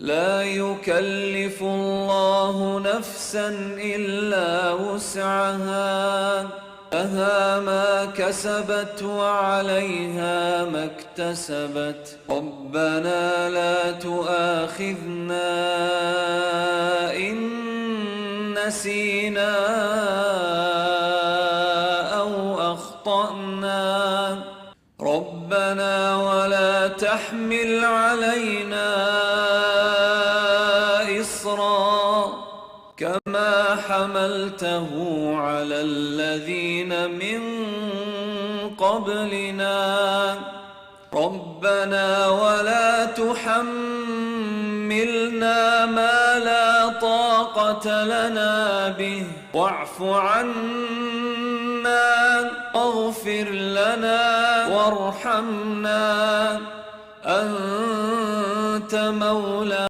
لا يكلف الله نفسا إلا وسعها، لها ما كسبت وعليها ما اكتسبت. ربنا لا تؤاخذنا إن نسينا أو أخطأنا. ربنا ولا تحمل علينا إصرا كما حملته على الذين من قبلنا. ربنا ولا تحملنا ما لا طاقة لنا به، واعف عنا واغفر لنا وارحمنا، أنت مولانا